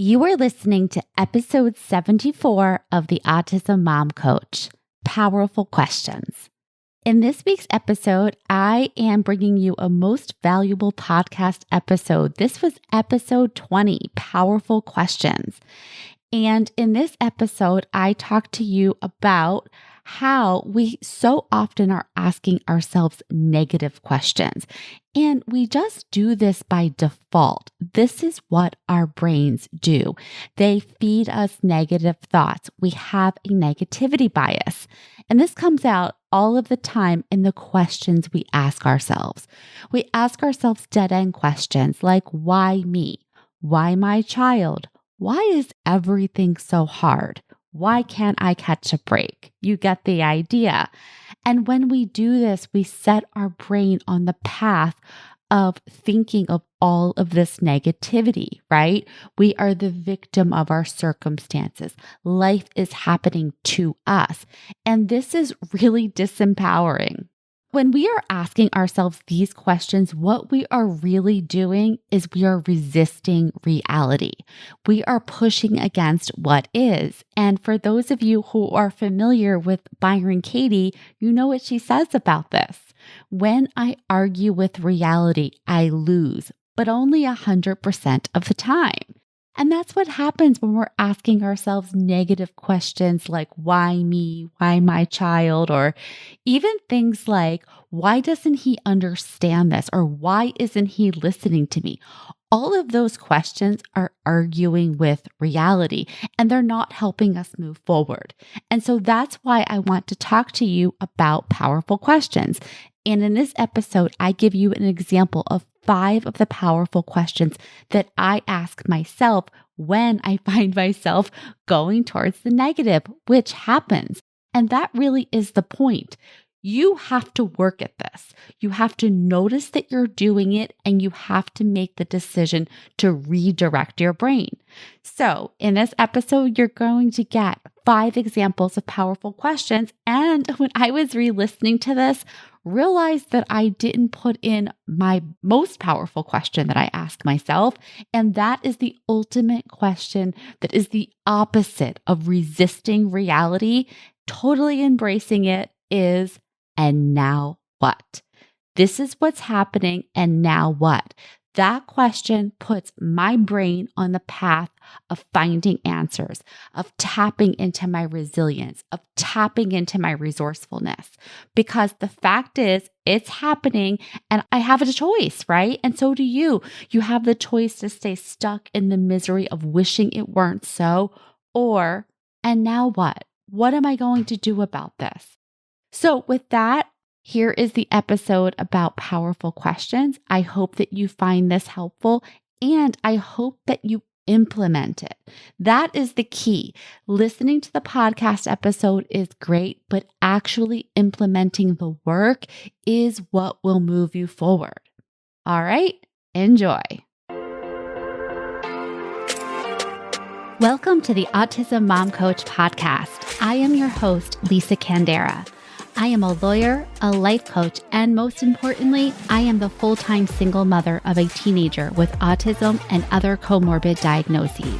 You are listening to episode 74 of the Autism Mom Coach, Powerful Questions. In this week's episode, I am bringing you a most valuable podcast episode. This was episode 20, Powerful Questions. And in this episode, I talked to you about how we so often are asking ourselves negative questions. And we just do this by default. This is what our brains do. They feed us negative thoughts. We have a negativity bias. And this comes out all of the time in the questions we ask ourselves. We ask ourselves dead-end questions like, why me? Why my child? Why is everything so hard? Why can't I catch a break? You get the idea. And when we do this, we set our brain on the path of thinking of all of this negativity, right? We are the victim of our circumstances. Life is happening to us. And this is really disempowering. When we are asking ourselves these questions, what we are really doing is we are resisting reality. We are pushing against what is. And for those of you who are familiar with Byron Katie, you know what she says about this. When I argue with reality, I lose, but only 100% of the time. And that's what happens when we're asking ourselves negative questions like, why me? Why my child? Or even things like, why doesn't he understand this? Or why isn't he listening to me? All of those questions are arguing with reality and they're not helping us move forward. And so that's why I want to talk to you about powerful questions. And in this episode, I give you an example of 5 of the powerful questions that I ask myself when I find myself going towards the negative, which happens. And that really is the point. You have to work at this. You have to notice that you're doing it and you have to make the decision to redirect your brain. So in this episode, you're going to get 5 examples of powerful questions. And when I was re-listening to this, realized that I didn't put in my most powerful question that I ask myself. And that is the ultimate question that is the opposite of resisting reality, totally embracing it is, and now what? This is what's happening, and now what? That question puts my brain on the path of finding answers, of tapping into my resilience, of tapping into my resourcefulness. Because the fact is, it's happening and I have a choice, right? And so do you. You have the choice to stay stuck in the misery of wishing it weren't so, or, and now what? What am I going to do about this? So with that, here is the episode about powerful questions. I hope that you find this helpful and I hope that you implement it. That is the key. Listening to the podcast episode is great, but actually implementing the work is what will move you forward. All right, enjoy. Welcome to the Autism Mom Coach podcast. I am your host, Lisa Candera. I am a lawyer, a life coach, and most importantly, I am the full-time single mother of a teenager with autism and other comorbid diagnoses.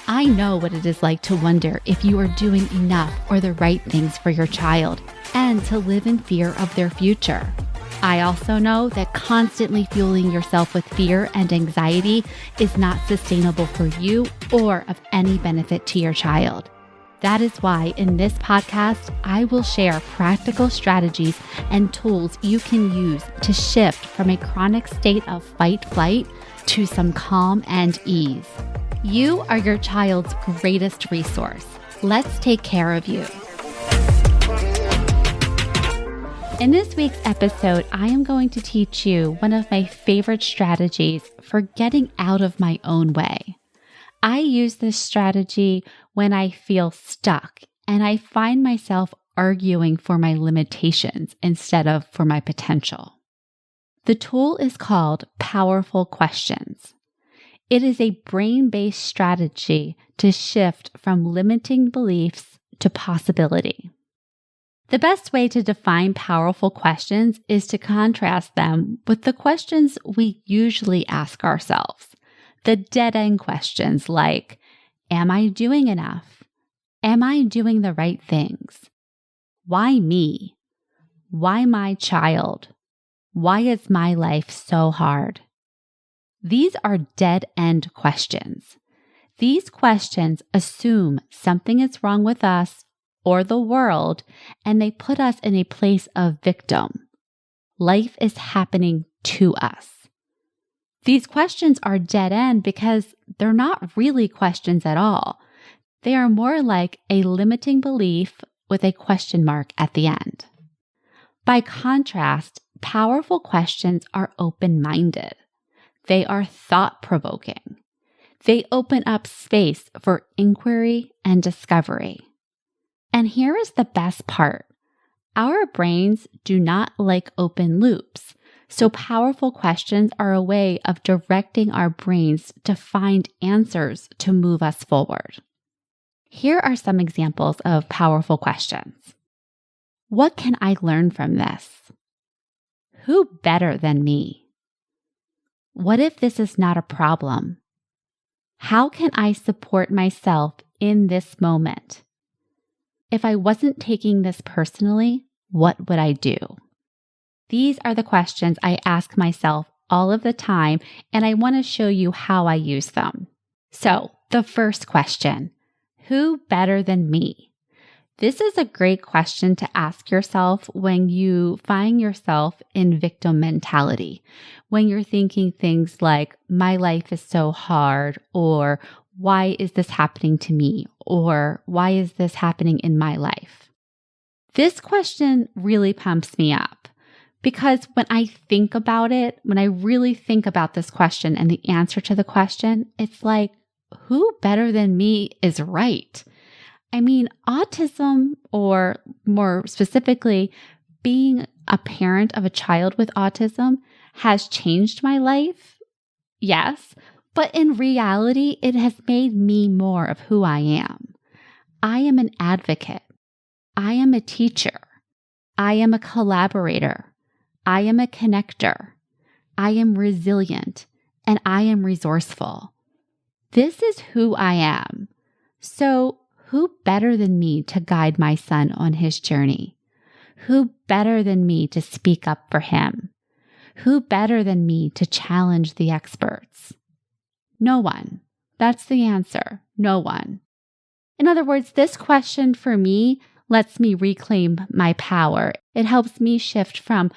I know what it is like to wonder if you are doing enough or the right things for your child and to live in fear of their future. I also know that constantly fueling yourself with fear and anxiety is not sustainable for you or of any benefit to your child. That is why in this podcast, I will share practical strategies and tools you can use to shift from a chronic state of fight-flight to some calm and ease. You are your child's greatest resource. Let's take care of you. In this week's episode, I am going to teach you one of my favorite strategies for getting out of my own way. I use this strategy when I feel stuck and I find myself arguing for my limitations instead of for my potential. The tool is called Powerful Questions. It is a brain-based strategy to shift from limiting beliefs to possibility. The best way to define powerful questions is to contrast them with the questions we usually ask ourselves. The dead-end questions like, am I doing enough? Am I doing the right things? Why me? Why my child? Why is my life so hard? These are dead-end questions. These questions assume something is wrong with us or the world, and they put us in a place of victim. Life is happening to us. These questions are dead end because they're not really questions at all. They are more like a limiting belief with a question mark at the end. By contrast, powerful questions are open-minded. They are thought-provoking. They open up space for inquiry and discovery. And here is the best part. Our brains do not like open loops, so powerful questions are a way of directing our brains to find answers to move us forward. Here are some examples of powerful questions. What can I learn from this? Who better than me? What if this is not a problem? How can I support myself in this moment? If I wasn't taking this personally, what would I do? These are the questions I ask myself all of the time, and I want to show you how I use them. So, the first question, who better than me? This is a great question to ask yourself when you find yourself in victim mentality, when you're thinking things like, my life is so hard, or why is this happening to me? Or why is this happening in my life? This question really pumps me up because when I think about it, when I really think about this question and the answer to the question, it's like, who better than me is right? I mean, autism, or more specifically, being a parent of a child with autism has changed my life. Yes. But in reality, it has made me more of who I am. I am an advocate. I am a teacher. I am a collaborator. I am a connector. I am resilient, and I am resourceful. This is who I am. So, who better than me to guide my son on his journey? Who better than me to speak up for him? Who better than me to challenge the experts? No one. That's the answer. No one. In other words, this question for me lets me reclaim my power. It helps me shift from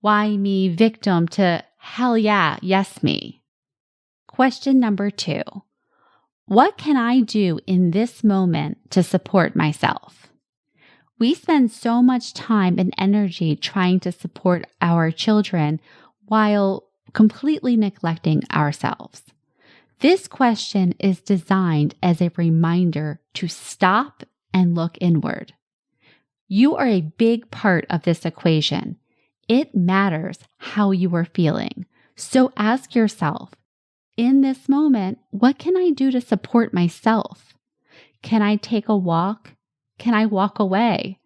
why me victim to hell yeah, yes me. Question number 2. What can I do in this moment to support myself? We spend so much time and energy trying to support our children while completely neglecting ourselves. This question is designed as a reminder to stop and look inward. You are a big part of this equation. It matters how you are feeling. So ask yourself, in this moment, what can I do to support myself? Can I take a walk? Can I walk away?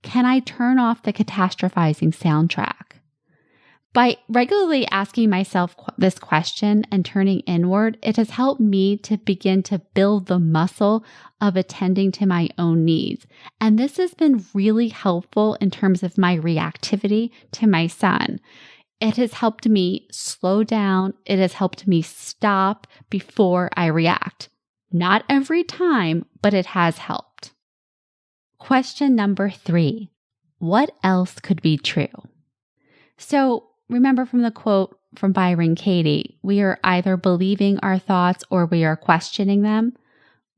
Can I turn off the catastrophizing soundtrack? By regularly asking myself this question and turning inward, it has helped me to begin to build the muscle of attending to my own needs. And this has been really helpful in terms of my reactivity to my son. It has helped me slow down. It has helped me stop before I react. Not every time, but it has helped. Question number 3. What else could be true? So remember from the quote from Byron Katie, we are either believing our thoughts or we are questioning them.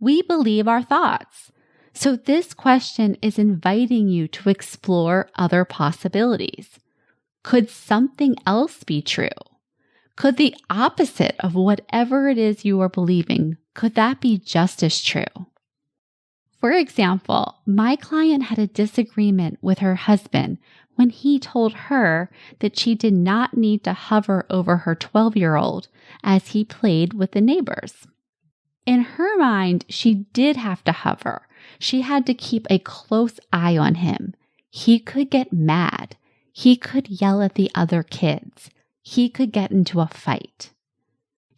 We believe our thoughts. So this question is inviting you to explore other possibilities. Could something else be true? Could the opposite of whatever it is you are believing, could that be just as true? For example, my client had a disagreement with her husband when he told her that she did not need to hover over her 12-year-old as he played with the neighbors. In her mind, she did have to hover. She had to keep a close eye on him. He could get mad. He could yell at the other kids. He could get into a fight.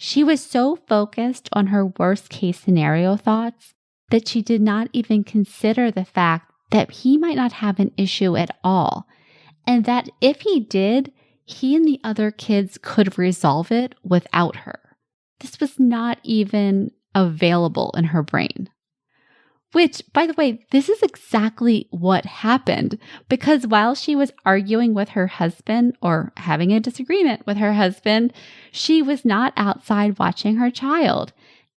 She was so focused on her worst case scenario thoughts that she did not even consider the fact that he might not have an issue at all, and that if he did, he and the other kids could resolve it without her. This was not even available in her brain. Which, by the way, this is exactly what happened, because while she was arguing with her husband or having a disagreement with her husband, she was not outside watching her child.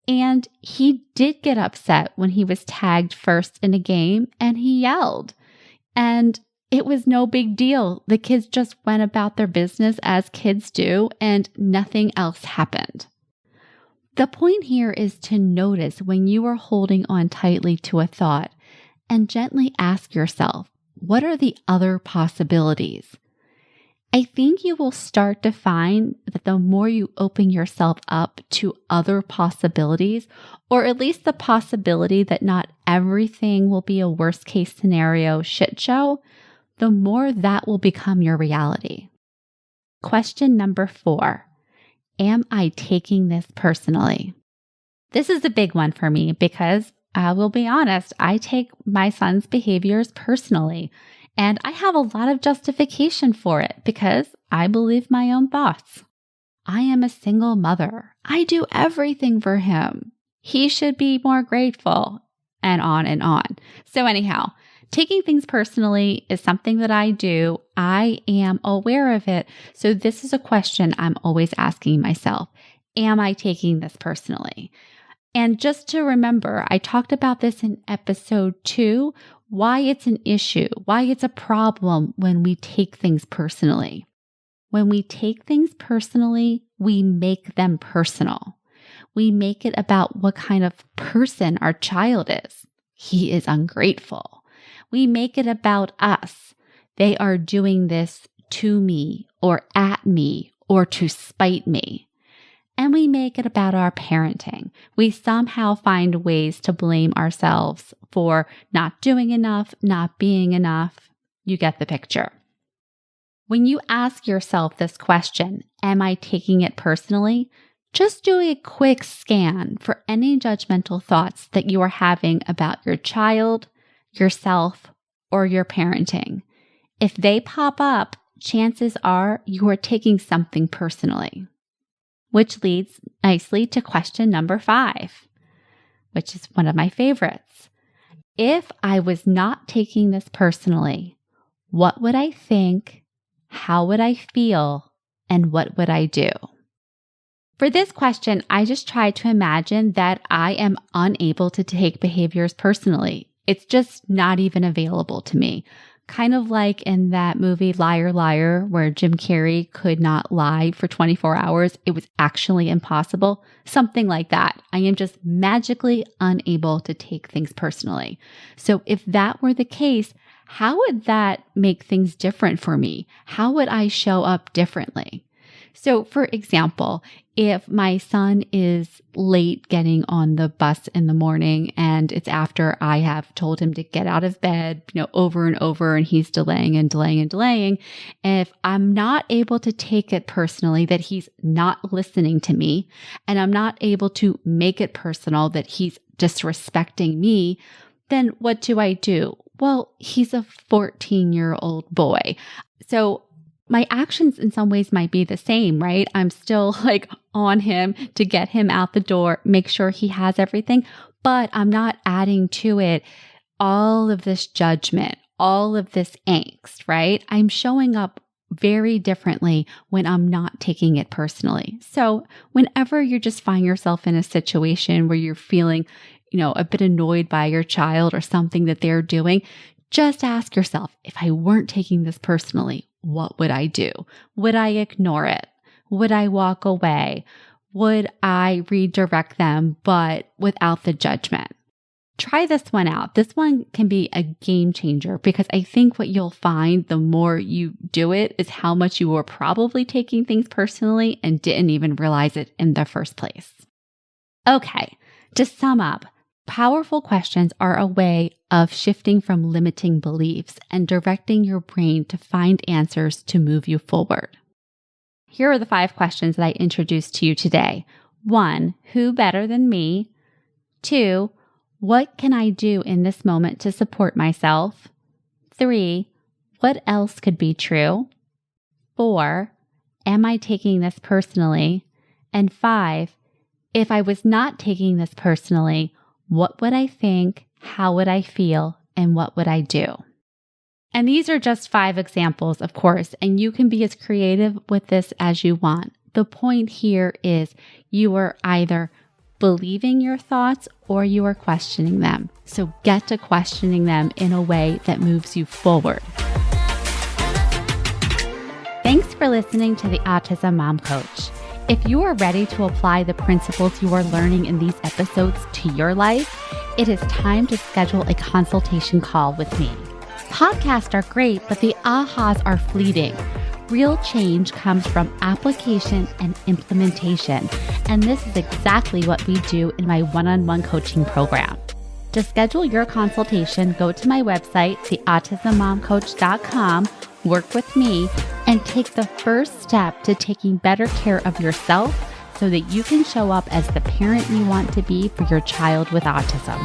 And he did get upset when he was tagged first in a game and he yelled. And it was no big deal. The kids just went about their business as kids do, and nothing else happened. The point here is to notice when you are holding on tightly to a thought and gently ask yourself, what are the other possibilities? I think you will start to find that the more you open yourself up to other possibilities, or at least the possibility that not everything will be a worst case scenario shit show, the more that will become your reality. Question number 4. Am I taking this personally? This is a big one for me because I will be honest, I take my son's behaviors personally, and I have a lot of justification for it because I believe my own thoughts. I am a single mother. I do everything for him. He should be more grateful, and on and on. So anyhow, taking things personally is something that I do. I am aware of it. So this is a question I'm always asking myself. Am I taking this personally? And just to remember, I talked about this in episode 2, why it's an issue, why it's a problem when we take things personally. When we take things personally, we make them personal. We make it about what kind of person our child is. He is ungrateful. We make it about us. They are doing this to me or at me or to spite me. And we make it about our parenting. We somehow find ways to blame ourselves for not doing enough, not being enough. You get the picture. When you ask yourself this question, am I taking it personally? Just do a quick scan for any judgmental thoughts that you are having about your child, yourself, or your parenting. If they pop up, chances are you are taking something personally. Which leads nicely to question number 5, which is one of my favorites. If I was not taking this personally, what would I think? How would I feel? And what would I do? For this question, I just tried to imagine that I am unable to take behaviors personally. It's just not even available to me. Kind of like in that movie Liar, Liar, where Jim Carrey could not lie for 24 hours. It was actually impossible. Something like that. I am just magically unable to take things personally. So if that were the case, how would that make things different for me? How would I show up differently? So for example, if my son is late getting on the bus in the morning and it's after I have told him to get out of bed, over and over, and he's delaying and delaying and delaying, if I'm not able to take it personally that he's not listening to me, and I'm not able to make it personal that he's disrespecting me, then what do? Well, he's a 14-year-old boy. So my actions in some ways might be the same, right? I'm still on him to get him out the door, make sure he has everything, but I'm not adding to it all of this judgment, all of this angst, right? I'm showing up very differently when I'm not taking it personally. So whenever you just find yourself in a situation where you're feeling, a bit annoyed by your child or something that they're doing, just ask yourself, if I weren't taking this personally, what would I do? Would I ignore it? Would I walk away? Would I redirect them, but without the judgment? Try this one out. This one can be a game changer because I think what you'll find the more you do it is how much you were probably taking things personally and didn't even realize it in the first place. Okay, to sum up, powerful questions are a way of shifting from limiting beliefs and directing your brain to find answers to move you forward. Here are the 5 questions that I introduced to you today. 1, who better than me? 2, what can I do in this moment to support myself? 3, what else could be true? 4, am I taking this personally? And 5, if I was not taking this personally, what would I think, how would I feel, and what would I do? And these are just 5 examples, of course, and you can be as creative with this as you want. The point here is you are either believing your thoughts or you are questioning them. So get to questioning them in a way that moves you forward. Thanks for listening to the Autism Mom Coach. If you are ready to apply the principles you are learning in these episodes to your life, it is time to schedule a consultation call with me. Podcasts are great, but the ahas are fleeting. Real change comes from application and implementation, and this is exactly what we do in my one-on-one coaching program. To schedule your consultation, go to my website, theautismmomcoach.com, work with me, and take the first step to taking better care of yourself so that you can show up as the parent you want to be for your child with autism.